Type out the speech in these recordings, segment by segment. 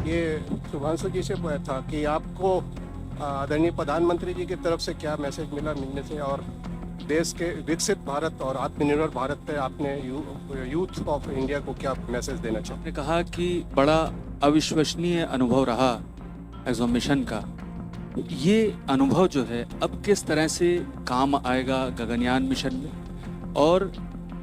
ये शुभांशु जी से था कि आपको आदरणीय प्रधानमंत्री जी की तरफ से क्या मैसेज मिला मिलने से, और देश के विकसित भारत और आत्मनिर्भर भारत पे आपने यूथ ऑफ इंडिया को क्या मैसेज देना चाहते? आपने कहा कि बड़ा अविश्वसनीय अनुभव रहा एग्जो मिशन का। ये अनुभव जो है अब किस तरह से काम आएगा गगनयान मिशन में, और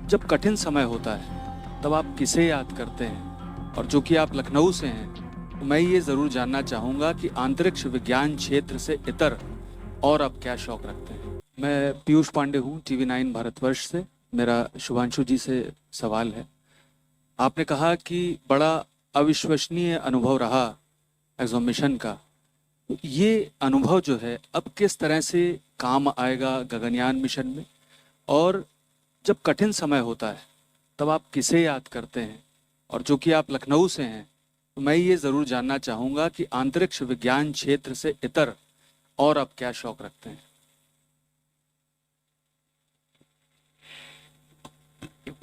जब कठिन समय होता है तब आप किसे याद करते हैं? और जो कि आप लखनऊ से हैं, तो मैं ये ज़रूर जानना चाहूँगा कि अंतरिक्ष विज्ञान क्षेत्र से इतर और आप क्या शौक रखते हैं? मैं पीयूष पांडे हूँ, TV9 भारतवर्ष से। मेरा शुभांशु जी से सवाल है। आपने कहा कि बड़ा अविश्वसनीय अनुभव रहा एग्जो मिशन का। ये अनुभव जो है अब किस तरह से काम आएगा गगनयान मिशन में, और जब कठिन समय होता है तब आप किसे याद करते हैं? और जो कि आप लखनऊ से हैं, तो मैं ये ज़रूर जानना चाहूँगा कि अंतरिक्ष विज्ञान क्षेत्र से इतर और आप क्या शौक रखते हैं?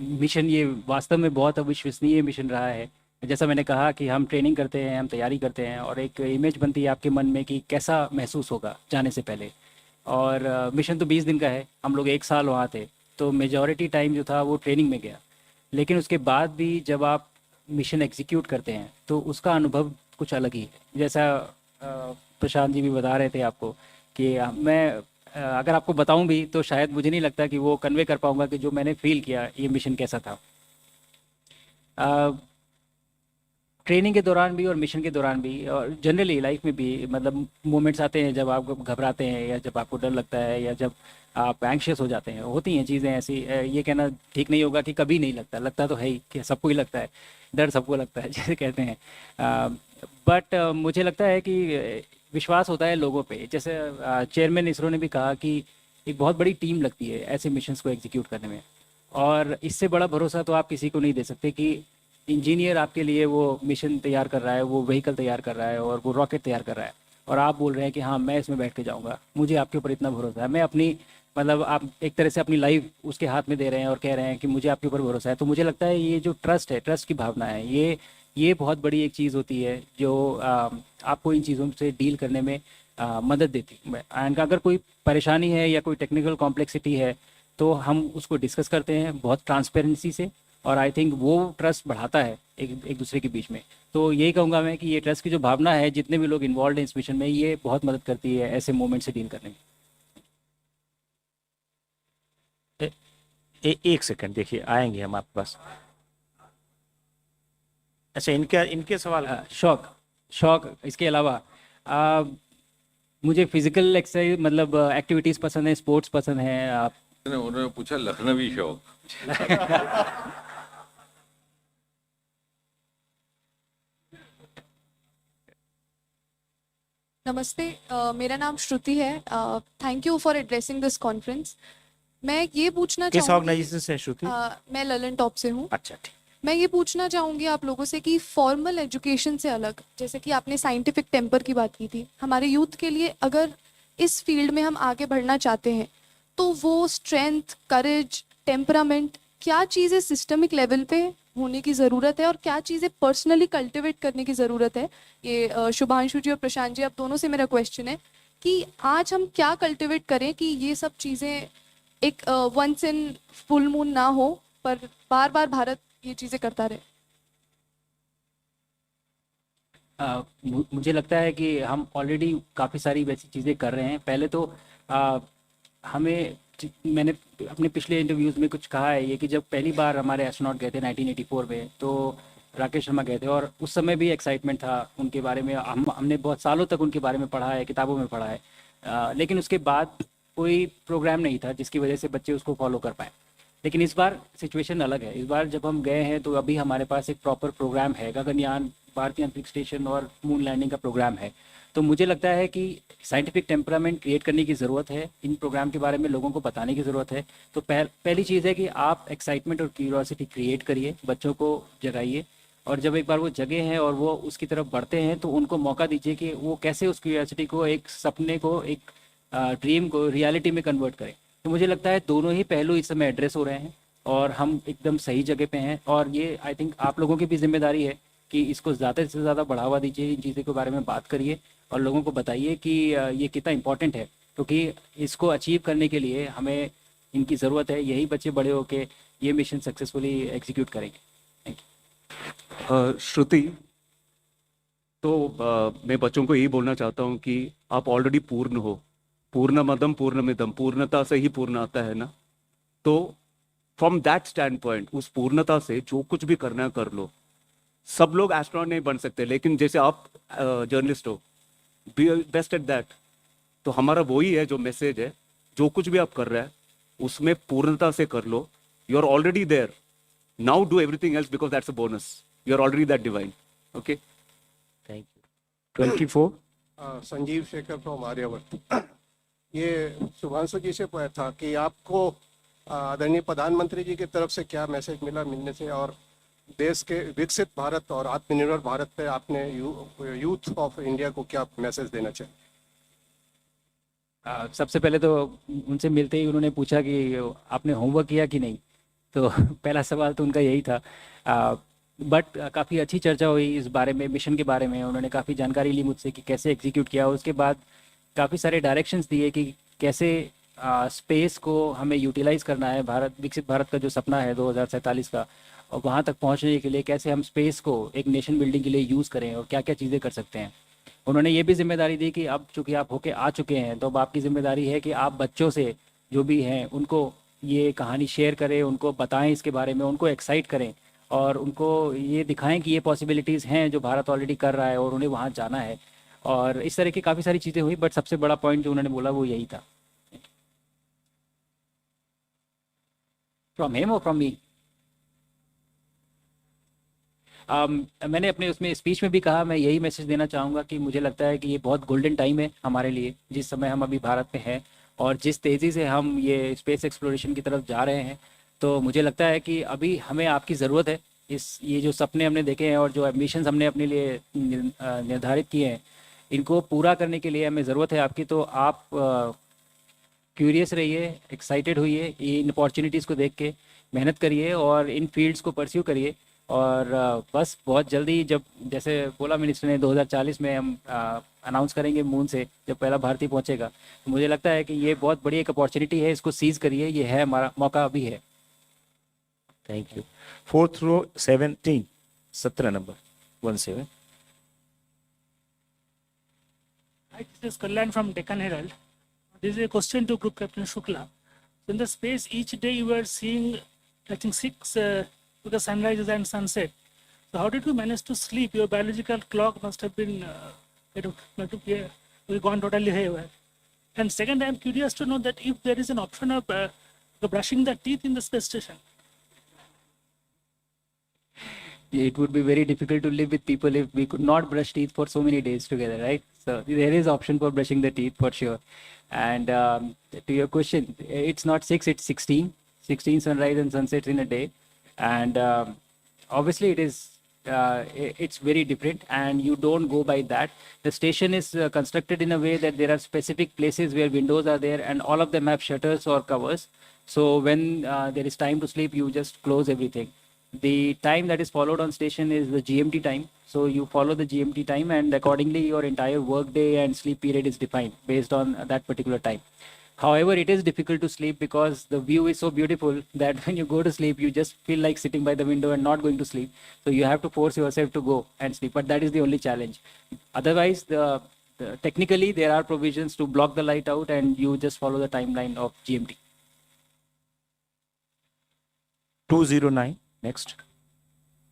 मिशन ये वास्तव में बहुत अविश्वसनीय मिशन रहा है। जैसा मैंने कहा कि हम ट्रेनिंग करते हैं, हम तैयारी करते हैं और एक इमेज बनती है आपके मन में कि कैसा महसूस होगा जाने से पहले। और मिशन तो 20 दिन का है, हम लोग 1 साल वहाँ थे, तो मेजॉरिटी टाइम जो था वो ट्रेनिंग में गया। लेकिन उसके बाद भी जब आप मिशन एग्जीक्यूट करते हैं तो उसका अनुभव कुछ अलग ही है। जैसा प्रशांत जी भी बता रहे थे आपको कि मैं अगर आपको बताऊं भी तो शायद मुझे नहीं लगता कि वो कन्वे कर पाऊंगा कि जो मैंने फील किया ये मिशन कैसा था। ट्रेनिंग के दौरान भी और मिशन के दौरान भी और जनरली लाइफ में भी, मतलब मोमेंट्स आते हैं जब आप घबराते हैं या जब आपको डर लगता है या जब आप एंग्शियस हो जाते हैं। होती हैं चीज़ें ऐसी। ये कहना ठीक नहीं होगा कि कभी नहीं लगता, लगता तो है ही, कि सबको ही लगता है, डर सबको लगता है जैसे कहते हैं। बट मुझे लगता है कि विश्वास होता है लोगों पे। जैसे चेयरमैन इसरो ने भी कहा कि एक बहुत बड़ी टीम लगती है ऐसे मिशंस को एग्जीक्यूट करने में, और इससे बड़ा भरोसा तो आप किसी को नहीं दे सकते कि इंजीनियर आपके लिए वो मिशन तैयार कर रहा है, वो व्हीकल तैयार कर रहा है और वो रॉकेट तैयार कर रहा है, और आप बोल रहे हैं कि हाँ मैं इसमें बैठ के जाऊँगा, मुझे आपके ऊपर इतना भरोसा है। मैं अपनी, मतलब आप एक तरह से अपनी लाइफ उसके हाथ में दे रहे हैं और कह रहे हैं कि मुझे आपके ऊपर भरोसा है। तो मुझे लगता है ये जो ट्रस्ट है, ट्रस्ट की भावना है, ये बहुत बड़ी एक चीज़ होती है जो आपको इन चीज़ों से डील करने में मदद देती है। एंड अगर कोई परेशानी है या कोई टेक्निकल कॉम्प्लेक्सिटी है तो हम उसको डिस्कस करते हैं बहुत ट्रांसपेरेंसी से, और आई थिंक वो ट्रस्ट बढ़ाता है एक दूसरे के बीच में। तो यही कहूँगा मैं कि ये ट्रस्ट की जो भावना है, जितने भी लोग इन्वॉल्व हैं इस मिशन में, ये बहुत मदद करती है ऐसे मोमेंट से डील करने में। एक सेकंड, देखिए आएंगे हम आपके पास। अच्छा, इनके सवाल। शौक इसके अलावा मुझे फिजिकल एक्सरसाइज, मतलब एक्टिविटीज़ पसंद है, स्पोर्ट्स पसंद है। उन्होंने पूछा लखनवी शौक। नमस्ते, मेरा नाम श्रुति है। Thank you for addressing this conference. मैं ये पूछना किस चाहूँगी, ऑर्गेनाइजेशन से श्रुति? मैं ललन टॉप से हूँ। अच्छा, ठीक। मैं ये पूछना चाहूँगी आप लोगों से कि फॉर्मल एजुकेशन से अलग, जैसे कि आपने साइंटिफिक टेम्पर की बात की थी, हमारे यूथ के लिए अगर इस फील्ड में हम आगे बढ़ना चाहते हैं तो वो स्ट्रेंथ, करेज, टेम्परामेंट, क्या चीज़ें सिस्टमिक लेवल पे होने की ज़रूरत है और क्या चीज़ें पर्सनली कल्टिवेट करने की ज़रूरत है? ये शुभांशु जी और प्रशांत जी, आप दोनों से मेरा क्वेश्चन है कि आज हम क्या कल्टिवेट करें कि ये सब चीज़ें एक वंस इन फुल मून ना हो, पर बार बार भारत ये चीज़ें करता रहे। मुझे लगता है कि हम ऑलरेडी काफ़ी सारी वैसी चीज़ें कर रहे हैं। पहले तो मैंने अपने पिछले इंटरव्यूज़ में कुछ कहा है ये कि जब पहली बार हमारे एस्ट्रोनॉट गए थे 1984 में, तो राकेश शर्मा गए थे, और उस समय भी एक्साइटमेंट था उनके बारे में। हमने बहुत सालों तक उनके बारे में पढ़ा है, किताबों में पढ़ा है, लेकिन उसके बाद कोई प्रोग्राम नहीं था जिसकी वजह से बच्चे उसको फॉलो कर पाए। लेकिन इस बार सिचुएशन अलग है। इस बार जब हम गए हैं तो अभी हमारे पास एक प्रॉपर प्रोग्राम है, गगनयान, भारतीय अंतरिक्ष स्टेशन और मून लैंडिंग का प्रोग्राम है। तो मुझे लगता है कि साइंटिफिक टेम्परामेंट क्रिएट करने की ज़रूरत है, इन प्रोग्राम के बारे में लोगों को बताने की ज़रूरत है। तो पहली चीज़ है कि आप एक्साइटमेंट और क्यूरियोसिटी क्रिएट करिए, बच्चों को जगाइए, और जब एक बार वो जगे हैं और वो उसकी तरफ बढ़ते हैं तो उनको मौका दीजिए कि वो कैसे उस क्यूरियोसिटी को, एक सपने को, एक ड्रीम को रियलिटी में कन्वर्ट करें। तो मुझे लगता है दोनों ही पहलू इस समय एड्रेस हो रहे हैं और हम एकदम सही जगह पे हैं। और ये आई थिंक आप लोगों की भी जिम्मेदारी है कि इसको ज़्यादा से ज़्यादा बढ़ावा दीजिए, इन चीज़ों के बारे में बात करिए और लोगों को बताइए कि ये कितना इम्पोर्टेंट है, क्योंकि इसको अचीव करने के लिए हमें इनकी ज़रूरत है। यही बच्चे बड़े होके ये मिशन सक्सेसफुली एग्जीक्यूट करेंगे। Thank you. श्रुति, तो मैं बच्चों को यही बोलना चाहता हूँ कि आप ऑलरेडी पूर्ण हो, पूर्णमदम पूर्णमिदम, पूर्णता से ही पूर्ण आता है ना। तो फ्रॉम दैट स्टैंड पॉइंट, उस पूर्णता से जो कुछ भी करना है कर लो। सब लोग एस्ट्रोनॉट नहीं बन सकते, लेकिन जैसे आप जर्नलिस्ट हो, बी बेस्ट एट दैट। तो हमारा वही है जो मैसेज है, जो कुछ भी आप कर रहे हैं उसमें पूर्णता से कर लो। You are already there, now do everything else because that's a bonus. You are already that divine. Okay, thank you. 24। Sanjeev Shekhar from Aryavart. ये शुभांशु जी से पूछा था कि आपको आदरणीय प्रधानमंत्री जी की तरफ से क्या मैसेज मिला मिलने से, और देश के विकसित भारत और आत्मनिर्भर भारत पे आपने यूथ ऑफ इंडिया को क्या मैसेज देना चाहिए? सबसे पहले तो उनसे मिलते ही उन्होंने पूछा कि आपने होमवर्क किया कि नहीं, तो पहला सवाल तो उनका यही था। बट काफ़ी अच्छी चर्चा हुई इस बारे में, मिशन के बारे में। उन्होंने काफ़ी जानकारी ली मुझसे कि कैसे एग्जीक्यूट किया। उसके बाद काफ़ी सारे डायरेक्शंस दिए कि कैसे स्पेस को हमें यूटिलाइज करना है। विकसित भारत का जो सपना है 2047 का, और वहाँ तक पहुँचने के लिए कैसे हम स्पेस को एक नेशन बिल्डिंग के लिए यूज़ करें और क्या क्या चीज़ें कर सकते हैं। उन्होंने ये भी जिम्मेदारी दी कि अब चूँकि आप होके आ चुके हैं, तो अब आपकी ज़िम्मेदारी है कि आप बच्चों से जो भी हैं उनको ये कहानी शेयर करें, उनको बताएं इसके बारे में, उनको एक्साइट करें और उनको ये दिखाएं कि ये पॉसिबिलिटीज़ हैं जो भारत ऑलरेडी कर रहा है और उन्हें वहाँ जाना है। और इस तरह की काफ़ी सारी चीज़ें हुई, बट सबसे बड़ा पॉइंट जो उन्होंने बोला वो यही था। फ्रॉम हिम और फ्रॉम मी? मैंने अपने उसमें स्पीच में भी कहा, मैं यही मैसेज देना चाहूँगा कि मुझे लगता है कि ये बहुत गोल्डन टाइम है हमारे लिए, जिस समय हम अभी भारत में हैं और जिस तेज़ी से हम ये स्पेस एक्सप्लोरेशन की तरफ जा रहे हैं। तो मुझे लगता है कि अभी हमें आपकी ज़रूरत है। ये जो सपने हमने देखे हैं और जो एम्बिशंस हमने अपने लिए निर्धारित किए हैं, इनको पूरा करने के लिए हमें ज़रूरत है आपकी। तो आप क्यूरियस रहिए, एक्साइटेड होइए, इन अपॉर्चुनिटीज़ को देख के मेहनत करिए और इन फील्ड्स को परस्यू करिए। और बस बहुत जल्दी, जब जैसे बोला मिनिस्टर ने 2040 में हम अनाउंस करेंगे मून से जब पहला भारतीय पहुंचेगा, तो मुझे लगता है कि ये बहुत बड़ी एक अपॉर्चुनिटी है, इसको सीज करिए, ये है हमारा मौका, अभी है। Thank you. 4th row 17, 17 number 17। Hi, this is Kalyan from Deccan Herald. This is a question to Group Captain Shukla. So in the space, each day you were seeing, I think, 6 because sunrises and sunset. So how did you manage to sleep? Your biological clock must have been gone totally haywire. And second, I am curious to know that if there is an option of brushing the teeth in the space station. It would be very difficult to live with people if we could not brush teeth for so many days together, right? So there is option for brushing the teeth for sure. And to your question, it's not 6, it's 16 sunrise and sunsets in a day. And obviously it's very different, and you don't go by that. The station is constructed in a way that there are specific places where windows are there, and all of them have shutters or covers. So when there is time to sleep, you just close everything. The time that is followed on station is the GMT time. So you follow the GMT time, and accordingly your entire work day and sleep period is defined based on that particular time. However, it is difficult to sleep because the view is so beautiful that when you go to sleep, you just feel like sitting by the window and not going to sleep. So you have to force yourself to go and sleep. But that is the only challenge. Otherwise, technically there are provisions to block the light out, and you just follow the timeline of GMT. 209 next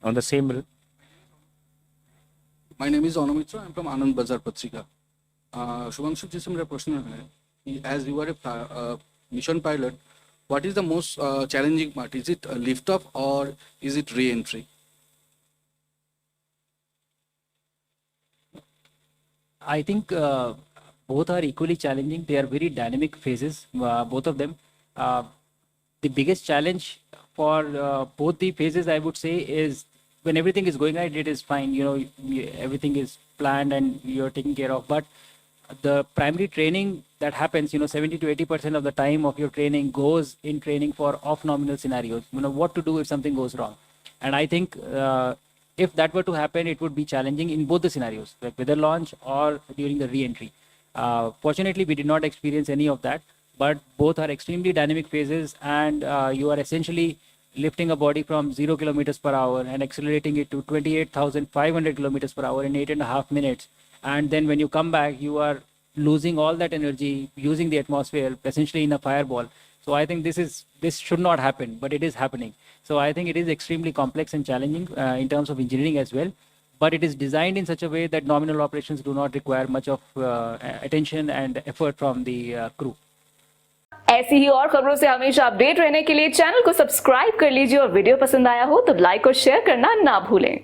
on the same row. My name is Anu Mishra, I am from Ananda Bazar Patrika. Shubhanshu ji से मेरा प्रश्न है, as you are a mission pilot, what is the most challenging part? Is it lift off और is it reentry? I think both are equally challenging. They are very dynamic phases, both of them. The biggest challenge for both the phases, I would say, is when everything is going right, it is fine. Everything is planned and you're taken care of. But the primary training that happens, 70 to 80% of the time of your training goes in training for off-nominal scenarios. What to do if something goes wrong. And I think if that were to happen, it would be challenging in both the scenarios, like with the launch or during the re-entry. Fortunately, we did not experience any of that, but both are extremely dynamic phases, and you are essentially lifting a body from 0 kilometers per hour and accelerating it to 28,500 kilometers per hour in 8.5 minutes. And then when you come back, you are losing all that energy, using the atmosphere essentially in a fireball. So I think this should not happen, but it is happening. So I think it is extremely complex and challenging in terms of engineering as well. But it is designed in such a way that nominal operations do not require much of attention and effort from the crew. ऐसी ही और खबरों से हमेशा update रहने के लिए channel को subscribe कर लीजिए और वीडियो पसंद आया हो तो लाइक और शेयर करना ना भूलें।